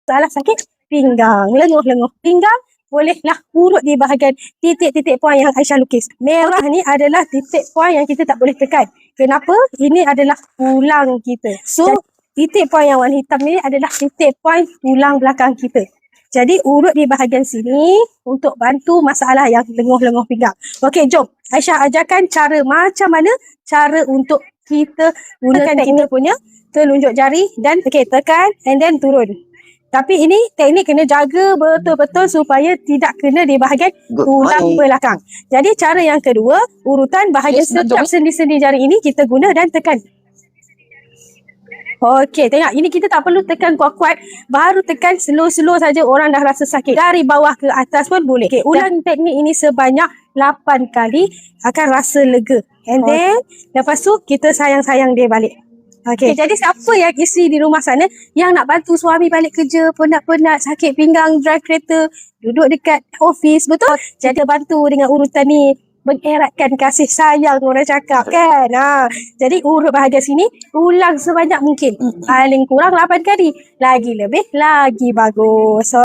masalah sakit pinggang, lenguh-lenguh pinggang, bolehlah urut di bahagian titik-titik poin yang Aisyah lukis. Merah ni adalah titik poin yang kita tak boleh tekan. Kenapa? Ini adalah tulang kita. So, titik poin yang warna hitam ni adalah titik poin tulang belakang kita. Jadi, urut di bahagian sini untuk bantu masalah yang lenguh-lenguh pinggang. Okey, jom. Aisyah ajarkan macam mana cara untuk kita gunakan kita punya telunjuk jari dan tekan and then turun. Tapi ini teknik kena jaga betul-betul supaya tidak kena di bahagian tulang belakang. Jadi cara yang kedua, urutan bahagian setiap sendi-sendi jari ini kita guna dan tekan. Okey, tengok. Ini kita tak perlu tekan kuat-kuat. Baru tekan slow-slow saja orang dah rasa sakit. Dari bawah ke atas pun boleh. Okey, ulang teknik ini sebanyak 8 kali akan rasa lega. And then, lepas tu kita sayang-sayang dia balik. Okey, jadi siapa yang isteri di rumah sana yang nak bantu suami balik kerja, penat-penat, sakit pinggang, drive kereta, duduk dekat office, betul? Jadi bantu dengan urutan ni, mengeratkan kasih sayang orang cakap kan. Jadi urut bahagian sini, ulang sebanyak mungkin. Paling kurang 8 kali. Lagi lebih, lagi bagus.